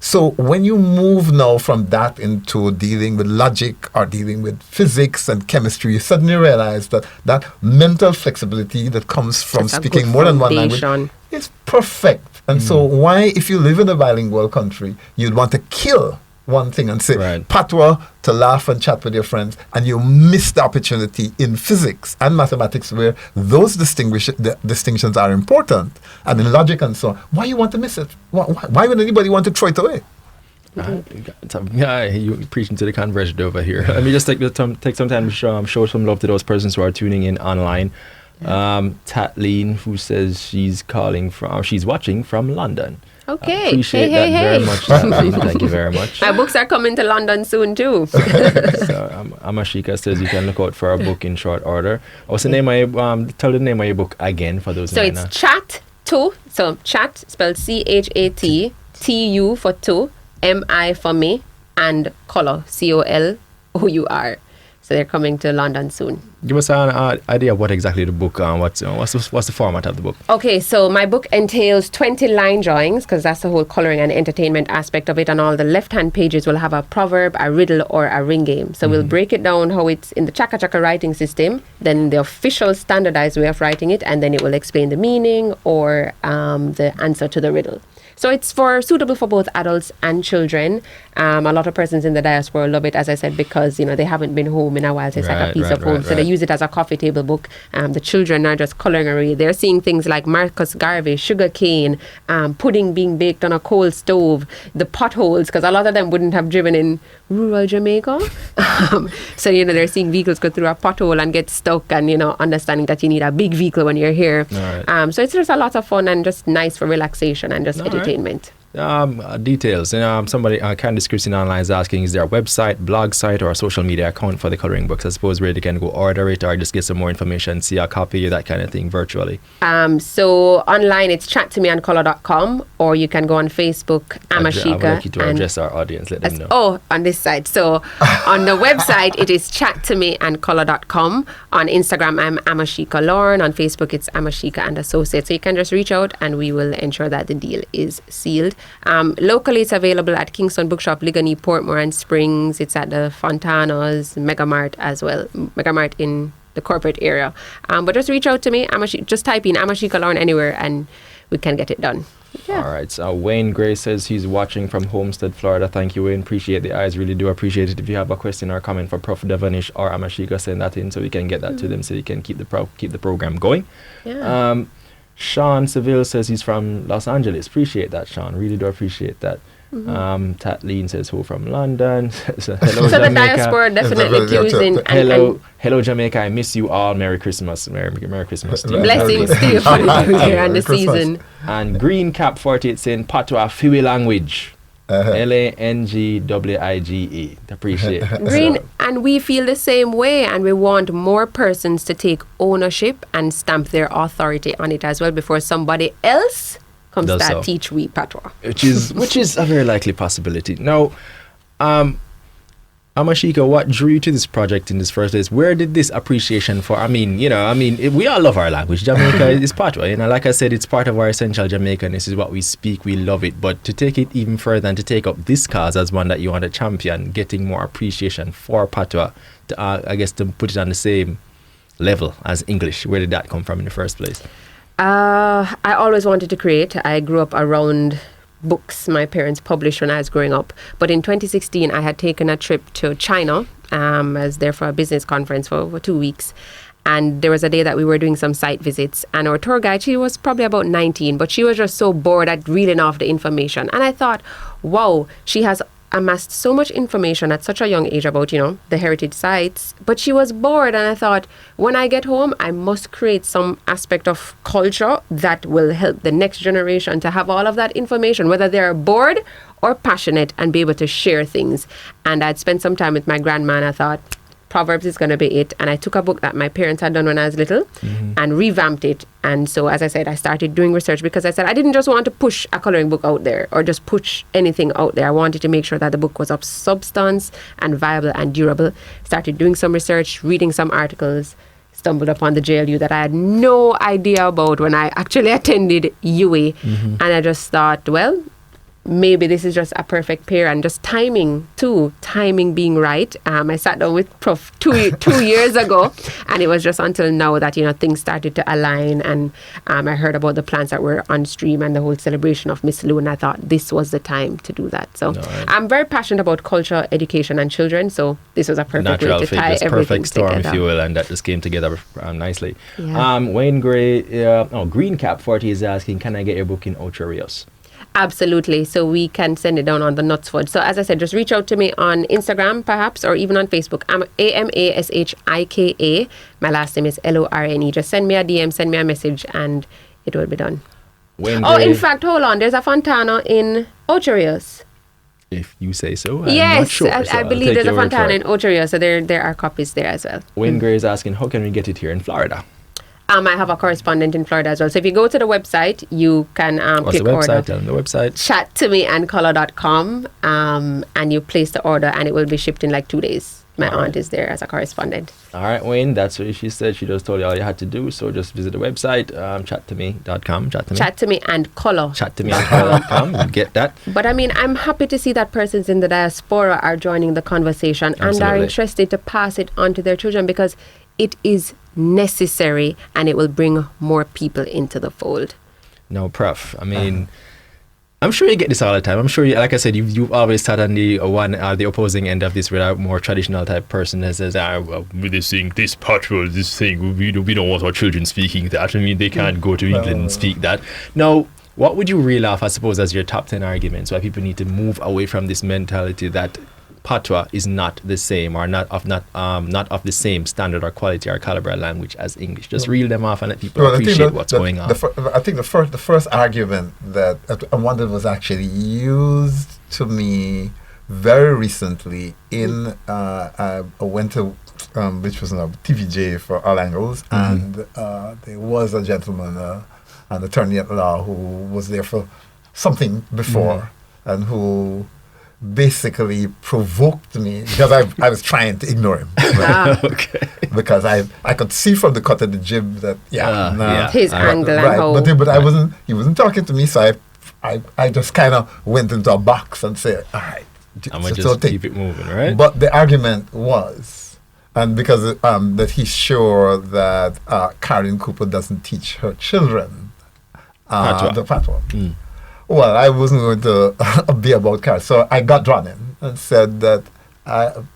so when you move now from that into dealing with logic or dealing with physics and chemistry, you suddenly realize that mental flexibility that comes from speaking more than one language is perfect. And so why, if you live in a bilingual country, you'd want to kill one thing and say Patois to laugh and chat with your friends, and you miss the opportunity in physics and mathematics where those distinctions are important, and in logic and so on. Why you want to miss it? Why would anybody want to throw it away? You're preaching to the conversion over here. Let me just take some time to show some love to those persons who are tuning in online. Tatleen, who says she's watching from London. Okay. Appreciate that very much, Tatleen. Thank you very much. My books are coming to London soon too. So, Amashika says you can look out for a book in short order. What's the name of your, tell the name of your book again for those. So it's Chat to. So Chat spelled CHAT, TU for to, MI for me, and Color, COLOUR. So they're coming to London soon. Give us an idea of what exactly the book, what's the format of the book? Okay, so my book entails 20 line drawings, because that's the whole coloring and entertainment aspect of it. And all the left-hand pages will have a proverb, a riddle, or a ring game. So we'll break it down how it's in the Chaka Chaka writing system, then the official standardized way of writing it, and then it will explain the meaning or the answer to the riddle. So it's suitable for both adults and children. A lot of persons in the diaspora love it, as I said, because they haven't been home in a while. So it's like a piece of home. So they use it as a coffee table book. The children are just coloring away. They're seeing things like Marcus Garvey, sugar cane, pudding being baked on a coal stove, the potholes, because a lot of them wouldn't have driven in rural Jamaica. So they're seeing vehicles go through a pothole and get stuck, and understanding that you need a big vehicle when you're here. So it's just a lot of fun and just nice for relaxation and just entertainment. Details. Somebody, Candice Christine online is asking, is there a website, blog site, or a social media account for the coloring books? I suppose where they can go order it or just get some more information, see a copy, that kind of thing virtually. So online it's chattomeandcolor.com, or you can go on Facebook, Amashika. I would like you to address our audience, let them know. On this side. So on the website it is chattomeandcolor.com. On Instagram I'm Amashika Lorne. On Facebook it's Amashika and Associates. So you can just reach out and we will ensure that the deal is sealed. Locally, it's available at Kingston Bookshop, Ligoni, Portmore and Springs. It's at the Fontana's, Megamart as well. Megamart in the corporate area. But just reach out to me. Just type in Amashika Lorne anywhere and we can get it done. Yeah. All right. So Wayne Gray says he's watching from Homestead, Florida. Thank you, Wayne. Appreciate the eyes. Really do appreciate it. If you have a question or comment for Prof. Devonish or Amashika, send that in so we can get that to them so you can keep the program going. Yeah. Sean Seville says he's from Los Angeles. Appreciate that, Sean. Really do appreciate that. Tatleen says, who from London? So, hello, so Jamaica. The diaspora definitely cues in. Hello, Jamaica. I miss you all. Merry Christmas. Merry Christmas to you. Blessings to you for the new year and the season. And Green Cap 48 saying, Patois, Fiwi language. Langwige. Appreciate it. Green, and we feel the same way, and we want more persons to take ownership and stamp their authority on it as well before somebody else comes to teach we Patois. Which is a very likely possibility. Now, Amashika, what drew you to this project in this first place? Where did this appreciation for, we all love our language. Jamaica is Patois. Like I said, it's part of our essential Jamaican. This is what we speak. We love it. But to take it even further and to take up this cause as one that you want to champion, getting more appreciation for Patois, to put it on the same level as English. Where did that come from in the first place? I always wanted to create. I grew up around books my parents published when I was growing up. But in 2016, I had taken a trip to China. I was there for a business conference for over 2 weeks. And there was a day that we were doing some site visits. And our tour guide, she was probably about 19, but she was just so bored at reading off the information. And I thought, wow, she has amassed so much information at such a young age about, the heritage sites. But she was bored, and I thought, when I get home, I must create some aspect of culture that will help the next generation to have all of that information, whether they're bored or passionate, and be able to share things. And I'd spent some time with my grandma, and I thought, Proverbs is going to be it. And I took a book that my parents had done when I was little and revamped it. And so, as I said, I started doing research because I said I didn't just want to push a coloring book out there or just push anything out there. I wanted to make sure that the book was of substance and viable and durable. Started doing some research, reading some articles, stumbled upon the JLU that I had no idea about when I actually attended UA. And I just thought, well, maybe this is just a perfect pair, and just timing being right. I sat down with Prof two years ago, and it was just until now that things started to align, and I heard about the plans that were on stream and the whole celebration of Miss Lou, and I thought this was the time to do that. So I'm very passionate about culture, education, and children. So this was a perfect way to tie everything perfect storm, together, if you will, and that just came together nicely. Yeah. Wayne Gray, Green Cap 40 is asking, can I get your book in Ocho Rios? Absolutely. So we can send it down on the Nutsford. So as I said, just reach out to me on Instagram, perhaps, or even on Facebook. I'm Amashika. My last name is Lorne. Just send me a DM, send me a message, and it will be done. In fact, hold on. There's a Fontana in Ocho Rios. If you say so. Yes, not sure, I believe there's a Fontana in Ocho Rios. So there are copies there as well. Wayne Gray is asking, how can we get it here in Florida? I have a correspondent in Florida as well. So if you go to the website, you can What's click the website? order. Tell them the website. chattomeandcolor.com, and you place the order, and it will be shipped in like 2 days. My aunt is there as a correspondent. All right, Wayne, that's what she said. She just told you all you had to do. So just visit the website, chattome.com. Chattomeandcolor. Chattomeandcolor.com. You get that. But I'm happy to see that persons in the diaspora are joining the conversation. Absolutely. And are interested to pass it on to their children, because it is necessary, and it will bring more people into the fold. No, Prof. I'm sure you get this all the time. I'm sure, like I said, you've always sat on the opposing end of this with a more traditional type person that says, with this thing, this patrol, this thing, we don't want our children speaking that. They can't go to England and speak that. Now, what would you reel off, I suppose, as your top 10 arguments why people need to move away from this mentality that Patois is not the same, or not of the same standard or quality or caliber of language as English? Just reel them off and let people appreciate what's going on. I think the first argument that I wondered was actually used to me very recently in I went to which was a TVJ for All Angles, and there was a gentleman, an attorney at law, who was there for something before, and who basically provoked me because I was trying to ignore him. Okay. Because I could see from the cut of the jib that his angle and how. But he wasn't talking to me, so I just kind of went into a box and said, all right, I'm gonna just keep it moving, right? But the argument was, and because that he's sure that Karen Cooper doesn't teach her children the Patois. Well, I wasn't going to be about cars, so I got drawn in and said that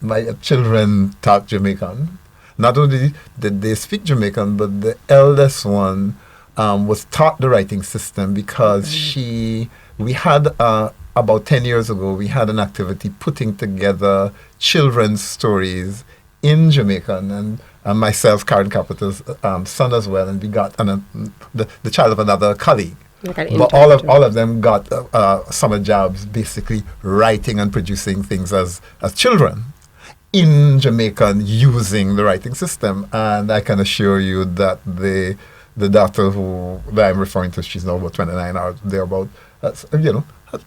my children talk Jamaican. Not only did they speak Jamaican, but the eldest one was taught the writing system because we had about 10 years ago, we had an activity putting together children's stories in Jamaican, and myself, Karen Capita's son as well, and we got the child of another colleague. But all of them got summer jobs, basically writing and producing things as children in Jamaican using the writing system. And I can assure you that the daughter that I'm referring to, she's now about 29 or thereabout, has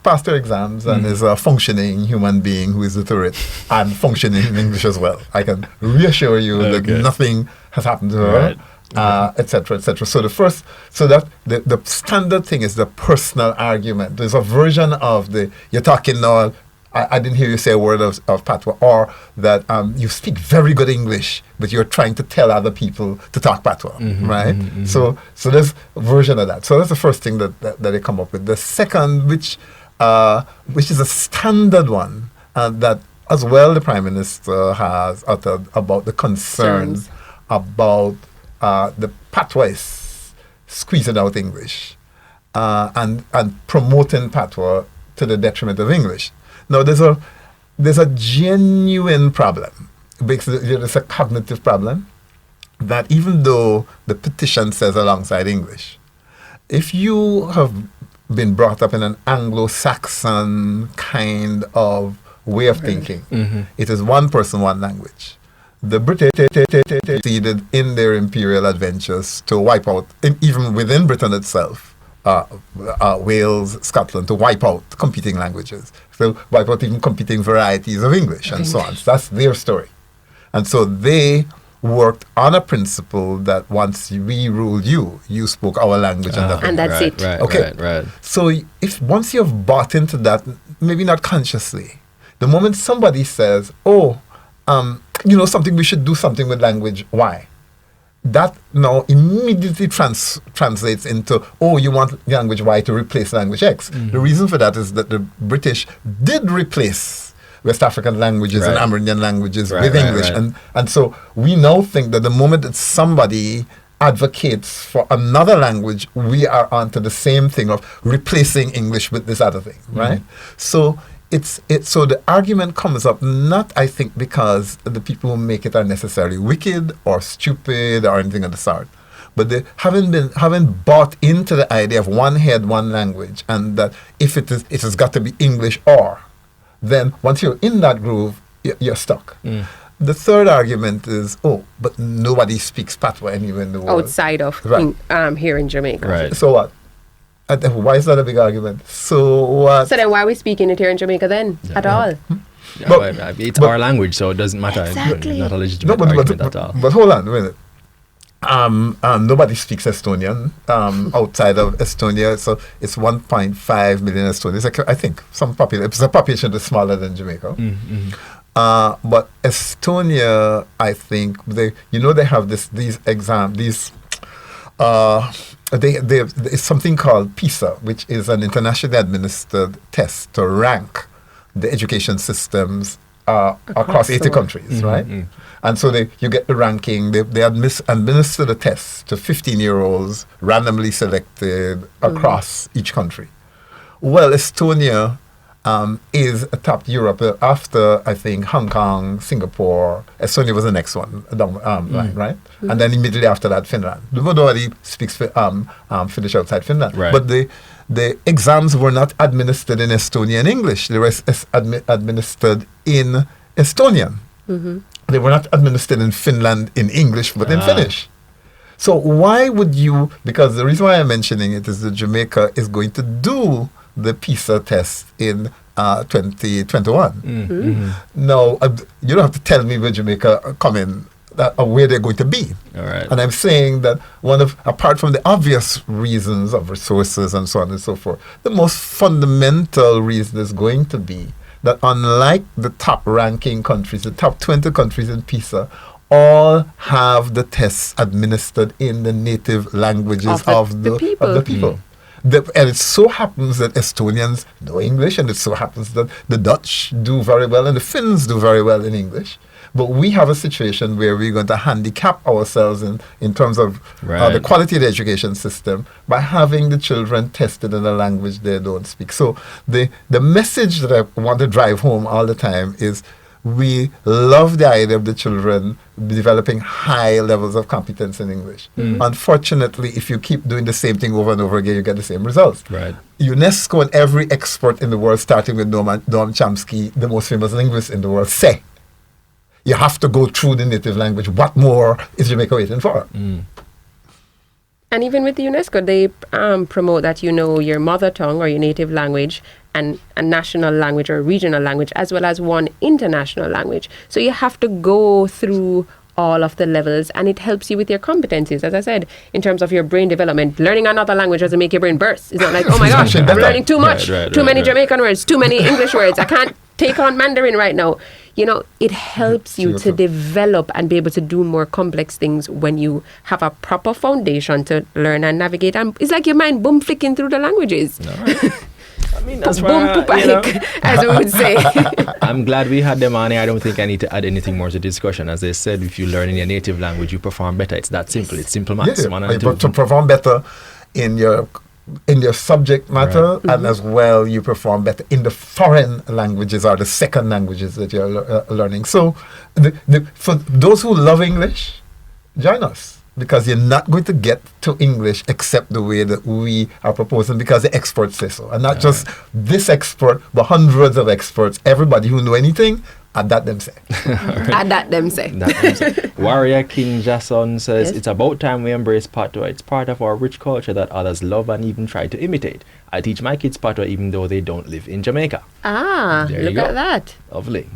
passed her exams and is a functioning human being who is literate and functioning in English as well. I can reassure you that nothing has happened to her. Etc., etc. So the standard thing is the personal argument. There's a version of you're talking now. I didn't hear you say a word of Patois, or that you speak very good English, but you're trying to tell other people to talk Patois, right? So there's a version of that. So that's the first thing that they come up with. The second, which is a standard one, that as well the Prime Minister has uttered about the concerns about the Patois squeezing out English and promoting Patois to the detriment of English. Now, there's a genuine problem, because there's a cognitive problem, that even though the petition says alongside English, if you have been brought up in an Anglo-Saxon kind of way of thinking, it is one person, one language. The British succeeded in their imperial adventures to wipe out, even within Britain itself, Wales, Scotland, to wipe out competing languages. So wipe out even competing varieties of English and so on. So that's their story. And so they worked on a principle that once we ruled you spoke our language and that's it. Right, okay. Right. So if once you've bought into that, maybe not consciously, the moment somebody says, something, we should do something with language Y, that now immediately translates into, you want language Y to replace language X. The reason for that is that the British did replace West African languages and Amerindian languages with English. And so we now think that the moment that somebody advocates for another language, we are onto the same thing of replacing English with this other thing, right? So so the argument comes up not, I think, because the people who make it are necessarily wicked or stupid or anything of the sort, but they haven't bought into the idea of one head, one language, and that if it has got to be English or, then once you're in that groove, you're stuck. The third argument is, but nobody speaks Patois anywhere in the world. Outside of here in Jamaica. Right. So what? Why is that a big argument? So what? So then why are we speaking it here in Jamaica then at all? But it's our language, so it doesn't matter. Exactly. Not a legitimate argument at all. But hold on a minute. Nobody speaks Estonian outside of Estonia. So it's 1.5 million Estonians. I think it's a population that's smaller than Jamaica. But Estonia, I think they have it's something called PISA, which is an internationally administered test to rank the education systems across 80 countries, right? And so you get the ranking. They administer the test to 15-year-olds randomly selected across each country. Well, Estonia is atop Europe after, I think, Hong Kong, Singapore. Estonia was the next one down line, right? And then immediately after that, Finland. Nobody speaks Finnish outside Finland. Right. But the exams were not administered in Estonian English. They were administered in Estonian. They were not administered in Finland in English, but in Finnish. So why would you, because the reason why I'm mentioning it is that Jamaica is going to do the PISA test in 2021. Now, you don't have to tell me where Jamaica come in, where they're going to be. All right. And I'm saying that apart from the obvious reasons of resources and so on and so forth, the most fundamental reason is going to be that unlike the top ranking countries, the top 20 countries in PISA, all have the tests administered in the native languages of the people. And it so happens that Estonians know English, and it so happens that the Dutch do very well and the Finns do very well in English. But we have a situation where we're going to handicap ourselves in terms of the quality of the education system by having the children tested in a language they don't speak. So the message that I want to drive home all the time is we love the idea of the children developing high levels of competence in English. Unfortunately, if you keep doing the same thing over and over again, you get the same results. Right. UNESCO and every expert in the world, starting with Noam Chomsky, the most famous linguist in the world, say you have to go through the native language. What more is Jamaica waiting for? And even with the UNESCO, they promote that you know your mother tongue or your native language and a national language or regional language, as well as one international language. So you have to go through all of the levels, and it helps you with your competencies. As I said, in terms of your brain development, learning another language doesn't make your brain burst. It's not like, oh my gosh, I'm learning too much, too many Jamaican words, too many English words. I can't take on Mandarin right now. You know, it helps you to develop and be able to do more complex things when you have a proper foundation to learn and navigate. And it's like your mind boom flicking through the languages. I mean, that's boom, as we would say. I'm glad we had them on here. I don't think I need to add anything more to the discussion. As they said, if you learn in your native language, you perform better. It's that simple. It's simple maths. But to perform better in your subject matter, and as well you perform better in the foreign languages or the second languages that you're learning. So for those who love English, join us, because you're not going to get to English except the way that we are proposing, because the experts say so. And not just this expert, but hundreds of experts, everybody who know anything, add that them say. Add that them say. Warrior King Jason says, it's about time we embrace Patois. It's part of our rich culture that others love and even try to imitate. I teach my kids Patois even though they don't live in Jamaica. Look at that. Lovely.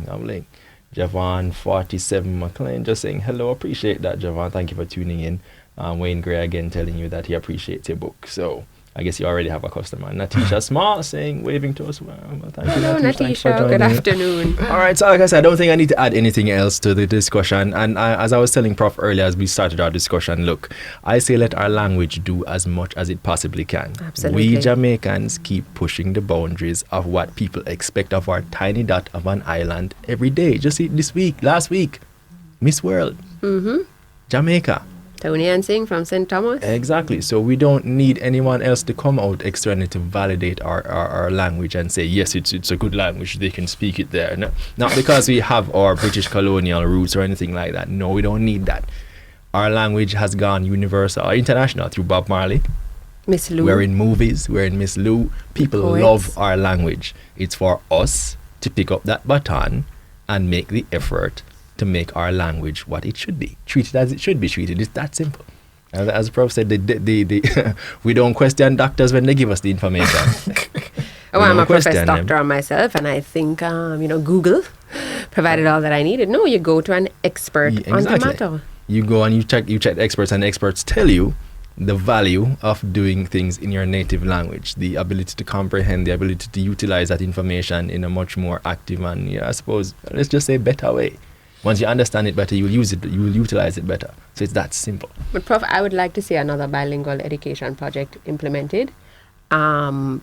Javon 47 McLean just saying hello. Appreciate that, Javon. Thank you for tuning in. Wayne Gray again telling you that he appreciates your book. So I guess you already have a customer. Natisha Smart saying, waving to us. Well, thank you, hello, Natisha. Good afternoon. All right, so like I said, I don't think I need to add anything else to the discussion. And as I was telling Prof earlier as we started our discussion, look, I say let our language do as much as it possibly can. Absolutely. We Jamaicans keep pushing the boundaries of what people expect of our tiny dot of an island every day. Just see this week, last week, Miss World, Jamaica. Tony and Singh from St. Thomas. Exactly. So we don't need anyone else to come out externally to validate our language and say, yes, it's a good language, they can speak it there. No, not because we have our British colonial roots or anything like that. No, we don't need that. Our language has gone universal or international through Bob Marley. Miss Lou. We're in movies, we're in Miss Lou. People love our language. It's for us to pick up that baton and make the effort to make our language what it should be, treated as it should be treated. It's that simple. As the Prof said, we don't question doctors when they give us the information. I'm a professed doctor on myself, and I think Google provided all that I needed. No, you go to an expert on the matter. You go and you check experts, and experts tell you the value of doing things in your native language, the ability to comprehend, the ability to utilize that information in a much more active and, I suppose, let's just say better way. Once you understand it better, you will use it, you will utilize it better. So it's that simple. But Prof, I would like to see another bilingual education project implemented in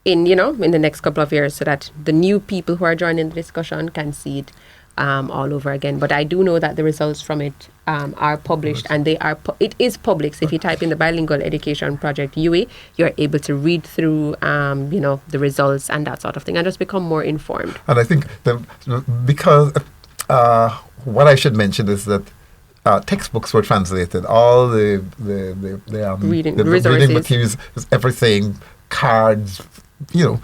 the next couple of years, so that the new people who are joining the discussion can see it all over again. But I do know that the results from it are published, and it is public. So if you type in the bilingual education project UE, you're able to read through the results and that sort of thing, and just become more informed. And I think because what I should mention is that textbooks were translated. All the reading materials, everything, cards,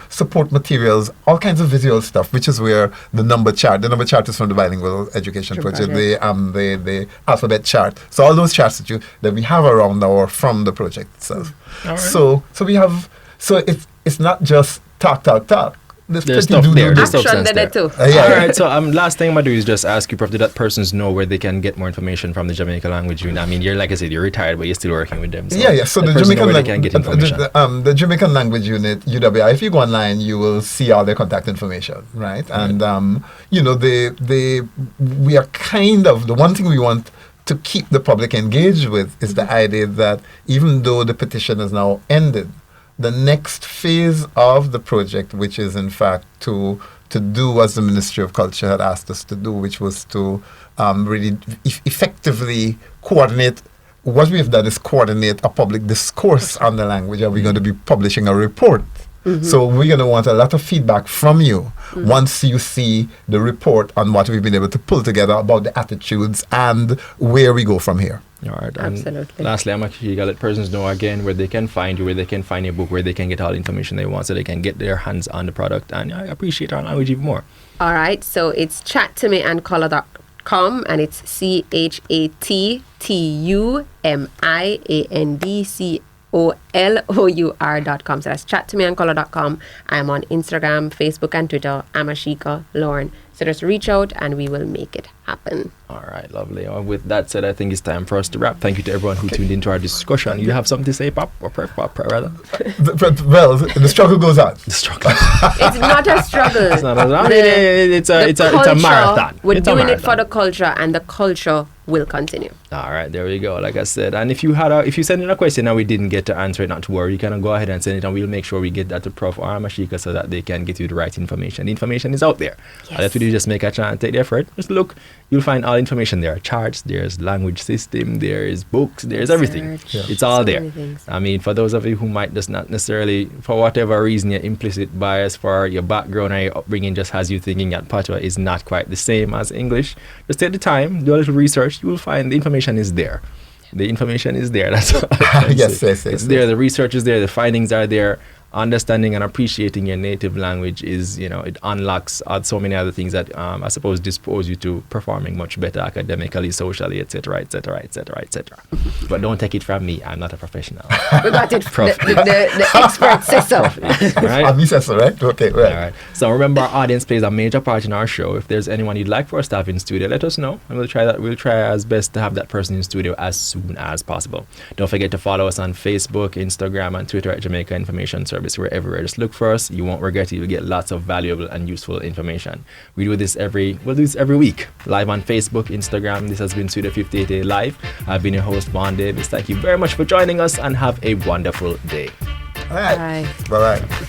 support materials, all kinds of visual stuff, which is where the number chart is from the bilingual education project. The alphabet chart. So all those charts that we have around now are from the project itself. Right. So we have. So it's not just talk. There's stuff there. There's substance there. Too. All right. So last thing I'm going to do is just ask you, Prof, did that persons know where they can get more information from the Jamaican Language Unit? I mean, like I said, you're retired, but you're still working with them. So So the Jamaican Language Unit, UWI, if you go online, you will see all their contact information, right? And, we are kind of, the one thing we want to keep the public engaged with is the idea that even though the petition is now ended, the next phase of the project, which is in fact to to do as the Ministry of Culture had asked us to do, which was to really effectively coordinate. What we've done is coordinate a public discourse on the language, and we're going to be publishing a report. So we're going to want a lot of feedback from you once you see the report on what we've been able to pull together about the attitudes and where we go from here. All right. Absolutely. And lastly, Amashika, let persons know again where they can find you, where they can find your book, where they can get all the information they want so they can get their hands on the product and appreciate our language even more. All right. So it's chattomeandcolor.com, and it's chattumiandcolor.com. So that's chattomeandcolor.com. I'm on Instagram, Facebook, and Twitter, Amashika Lorne. So just reach out and we will make it happen. All right, lovely. With that said, I think it's time for us to wrap. Thank you to everyone who tuned into our discussion. You have something to say, Pop? Or Pop, rather? Well, the struggle goes on. The struggle. It's not a struggle. It's not a struggle. It's a marathon. We're doing it for the culture, and the culture will continue. All right, there we go. Like I said, and if you send in a question and we didn't get to answer it, not to worry. You can go ahead and send it, and we'll make sure we get that to Prof. or Amashika so that they can get you the right information. The information is out there. Yes. All you have to do is just make a chance and take the effort. Just look. You'll find all information there. Charts, there's language system, there's books, there's everything. Yeah. It's all there. I mean, for those of you who might just not necessarily, for whatever reason, your implicit bias for your background or your upbringing just has you thinking that Patois is not quite the same as English, just take the time, do a little research. You will find the information is there. The information is there. That's all yes. It's there. The research is there. The findings are there. Understanding and appreciating your native language is, it unlocks so many other things that I suppose dispose you to performing much better academically, socially, etc., etc., etc., etc. But don't take it from me. I'm not a professional. We got it. The expert says so. Right? Me says so, right? Okay, right. All right. So remember, our audience plays a major part in our show. If there's anyone you'd like for us to have in studio, let us know, and we'll try that. We'll try as best to have that person in studio as soon as possible. Don't forget to follow us on Facebook, Instagram, and Twitter at Jamaica Information Service. We're everywhere. Just look for us. You won't regret it. You'll get lots of valuable and useful information. We'll do this every week, live on Facebook, Instagram. This has been Studio 58A Live. I've been your host, Vaughn Davis. Thank you very much for joining us, and have a wonderful day. All right. Bye. Bye-bye.